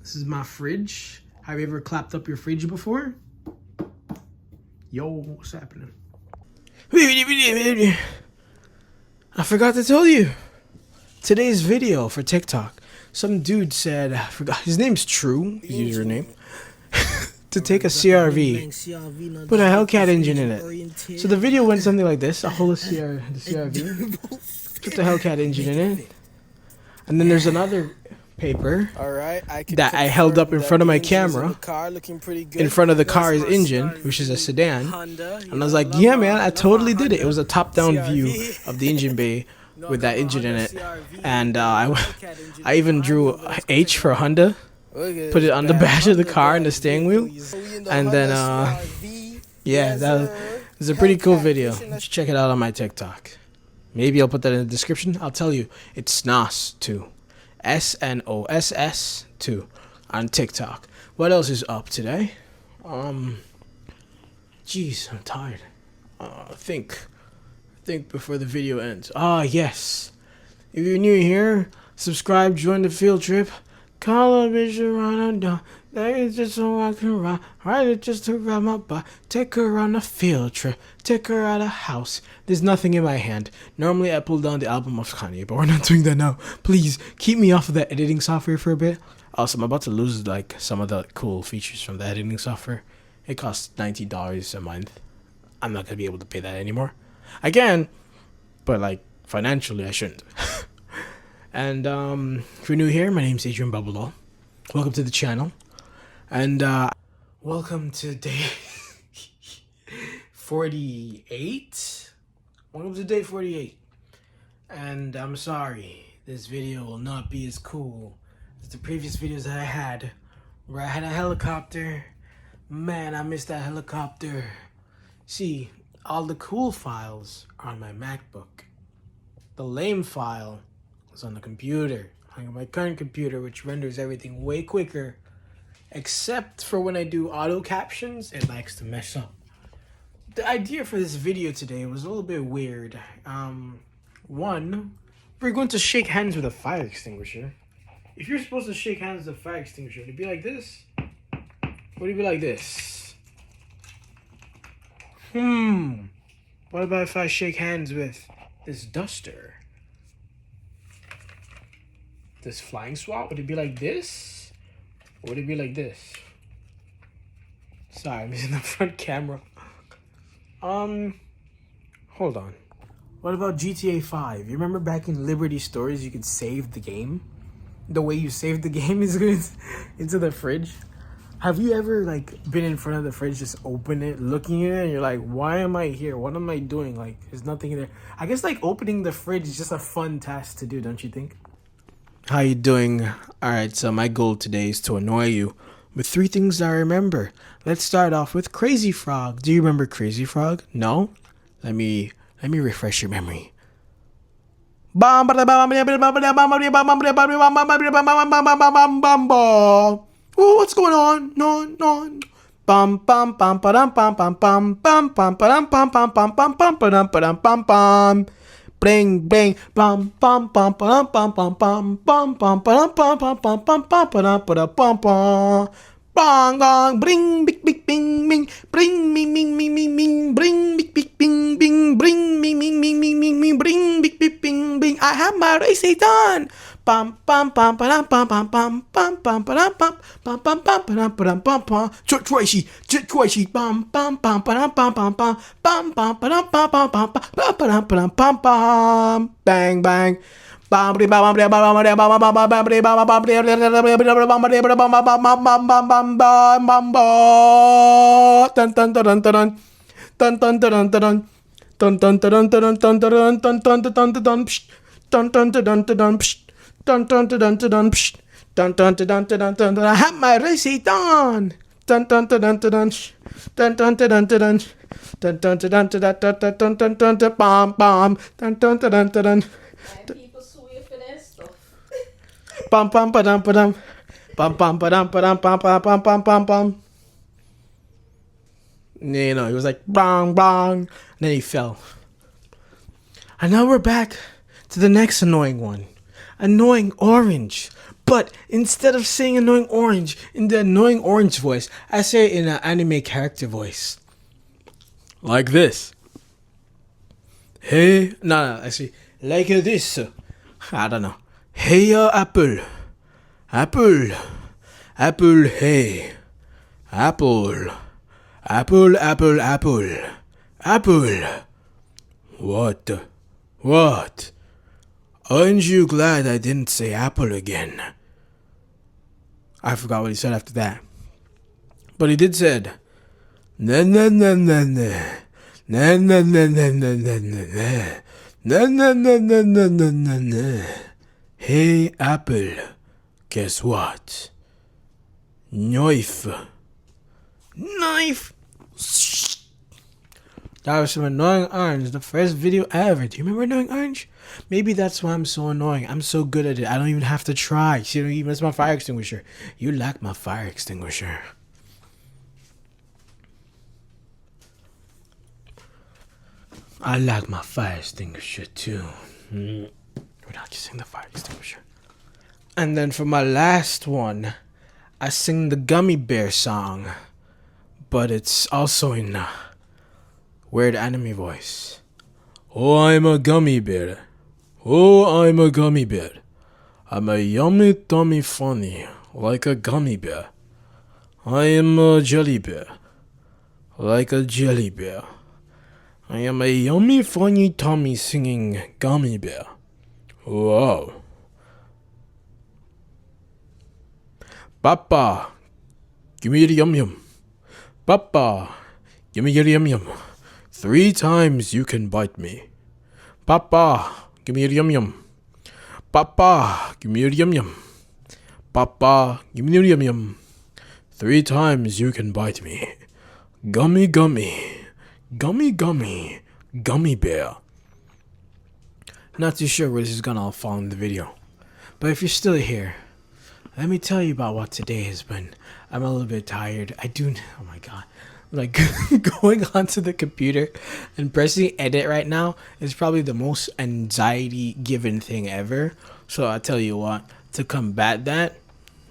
This is my fridge. Have you ever clapped up your fridge before? Yo, what's happening? I forgot to tell you. Today's video for TikTok. Some dude said, I forgot, his name's True, his username, to take a CRV, put a Hellcat engine in it. So the video went something like this. I hold the CRV, put the Hellcat engine in it, and then there's another paper that I held up in front of my camera, in front of the car's engine, which is a sedan, and I was like, yeah man, I totally did it. It was a top-down view of the engine bay with that engine in it, and I even drew H for Honda, put it on the back of the car and the steering wheel, and then yeah, that was a pretty cool video. Let's check it out on my TikTok. Maybe I'll put that in the description. I'll tell you, it's SNOSS2. SNOSS2 on TikTok. What else is up today? Jeez, I'm tired. Think before the video ends. Yes. If you're new here, subscribe, join the field trip. Call a bitch around and it's just so I can ride. Ride it just to ride my bike. Take her on a field trip. Take her out of house. There's nothing in my hand. Normally I pull down the album of Kanye, but we're not doing that now. Please keep me off of that editing software for a bit. Also, I'm about to lose like some of the cool features from the editing software. It costs $90 a month. I'm not gonna be able to pay that anymore. I can, but like financially I shouldn't. And if you're new here, my name's Adrian Bubbledall. Welcome to the channel. And welcome to day 48. Welcome to day 48. And I'm sorry, this video will not be as cool as the previous videos that I had, where I had a helicopter. Man, I missed that helicopter. See, all the cool files are on my MacBook. The lame file is on the computer, on my current computer, which renders everything way quicker, except for when I do auto captions, it likes to mess up. The idea for this video today was a little bit weird. One, we're going to shake hands with a fire extinguisher. If you're supposed to shake hands with a fire extinguisher, would it be like this? Would it be like this? What about if I shake hands with this duster? This flying swat? Would it be like this? Or would it be like this? Sorry, I'm using the front camera. Hold on. What about GTA 5? You remember back in Liberty Stores you could save the game? The way you save the game is going into the fridge. Have you ever like been in front of the fridge, just open it, looking at it, and you're like, why am I here? What am I doing? Like, there's nothing in there. I guess like opening the fridge is just a fun task to do, don't you think? How you doing? Alright, so my goal today is to annoy you with 3 things I remember. Let's start off with Crazy Frog. Do you remember Crazy Frog? No? Let me refresh your memory. Oh, what's going on? No. Bum bum bum ba-dum bum bum bum bum bum ba-dum bum bum bum bum bum ba-dum ba-dum bum bum. Bling bling bum bum bum ba-dum bum bum bum bum bum ba-dum bum bum bum bum bum ba-dum ba-dum bum bum. Bong bong bring big big bing bing bring me ming ming ming ming bring big big bing bing bring me ming ming ming ming ming bring big big bing bing. I have my race done. Bum bum bum ba-dum bum bum bum bum bum ba-dum bum bum bum bum ba-dum ba-dum bum bum. Tracy bum bum bum ba-dum bum bum bum bum bum ba-dum bum bum bum ba-dum ba-dum bum bum. Bang bang. Dun dun dun I have my race done. Dun dun dun dun dun dun dun dun dun dun dun dun dun dun dun dun dun dun bam bam dun dun dun dun. People sue you for this stuff. Bam bam badam badam bam bam badam badam bam bam bam bam bam bam. You know, he was like bang bang, and then he fell. And now we're back to the next annoying one. Annoying Orange. But instead of saying annoying orange in the annoying orange voice, I say it in an anime character voice. Like this. Hey, no, actually, like this. I don't know. Hey, apple. Apple. Apple, hey. Apple. Apple, apple, apple. Apple. What? What? Aren't you glad I didn't say apple again? I forgot what he said after that. But he did said, na na na na na. Na na na na na na na. Na na na na na na na na. Hey, apple. Guess what? Knife. Knife. That was some annoying orange. The first video ever. Do you remember annoying orange? Maybe that's why I'm so annoying. I'm so good at it. I don't even have to try. See, even it's my fire extinguisher. You like my fire extinguisher. I like my fire extinguisher too. We're not using the fire extinguisher. And then for my last one, I sing the Gummy Bear song, but it's also in a weird anime voice. Oh, I'm a gummy bear. Oh, I'm a gummy bear. I'm a yummy tummy funny, like a gummy bear. I am a jelly bear, like a jelly bear. I am a yummy funny tummy singing gummy bear. Wow. Papa, give me the yum yum. Papa, give me the yum yum. 3 times you can bite me. Papa, give me the yum yum. Papa, give me the yum yum. Papa, give me the yum yum. 3 times you can bite me. Gummy gummy. Gummy gummy. Gummy bear. Not too sure where this is gonna all fall in the video. But if you're still here, let me tell you about what today has been. I'm a little bit tired. Oh my god. Like, going onto the computer and pressing edit right now is probably the most anxiety given thing ever. So I tell you what, to combat that,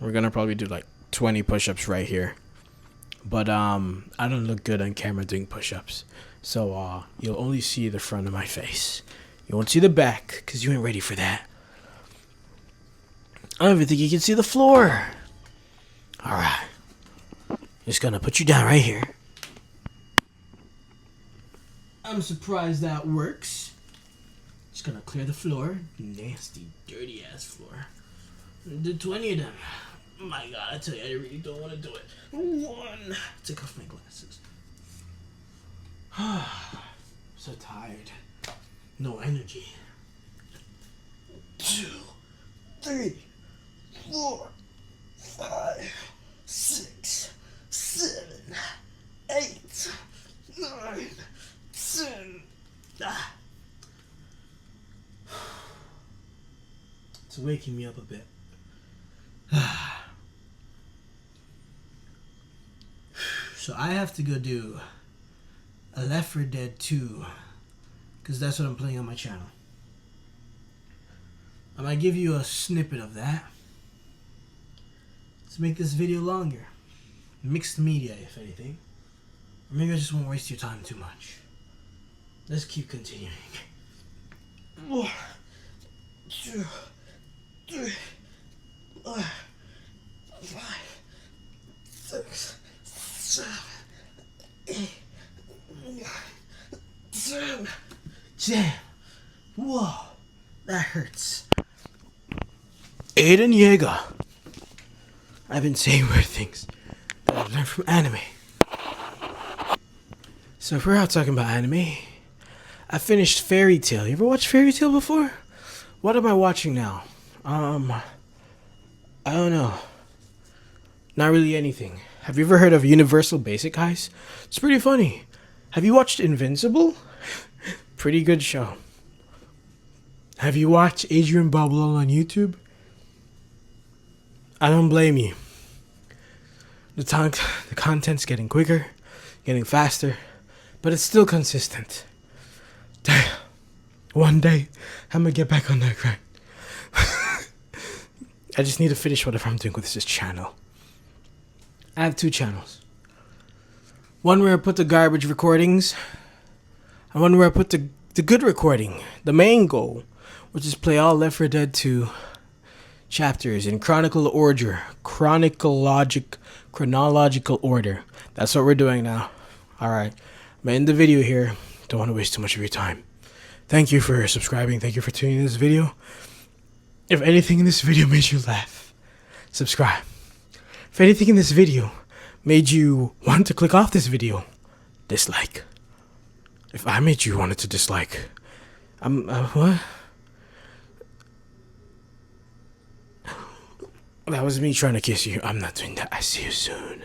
we're gonna probably do like 20 push-ups right here. But I don't look good on camera doing push-ups. So you'll only see the front of my face. You won't see the back, because you ain't ready for that. I don't even think you can see the floor. Alright. Just gonna put you down right here. I'm surprised that works. Just gonna clear the floor. Nasty, dirty ass floor. Do 20 of them. My god, I tell you, I really don't want to do it. 1. Take off my glasses. So tired. No energy. 2, 3, 4, 5, 6, 7, 8, 9, 10. It's waking me up a bit. So I have to go do a Left 4 Dead 2, because that's what I'm playing on my channel. I might give you a snippet of that to make this video longer. Mixed media, if anything. Or maybe I just won't waste your time too much. Let's keep continuing. 1, 2, 3, 4, 5, 6, 7, 8, 9, 10. Damn. Whoa. That hurts. Aiden Yeager. I've been saying weird things that I've learned from anime. So if we're out talking about anime, I finished Fairy Tail. You ever watched Fairy Tail before? What am I watching now? I don't know. Not really anything. Have you ever heard of Universal Basic Heist? It's pretty funny. Have you watched Invincible? Pretty good show. Have you watched Adrian Babylon on YouTube? I don't blame you. The content's getting quicker, getting faster, but it's still consistent. Damn. One day, I'm gonna get back on that grind. I just need to finish whatever I'm doing with this channel. I have 2 channels. One where I put the garbage recordings, and one where I put the good recording, the main goal, which is play all Left 4 Dead 2 chapters in chronological order. That's what we're doing now. Alright, I'm gonna end the video here. Don't want to waste too much of your time. Thank you for subscribing. Thank you for tuning in this video. If anything in this video made you laugh, subscribe. If anything in this video made you want to click off this video, dislike. If I made you wanted to dislike, what? That was me trying to kiss you. I'm not doing that. I see you soon.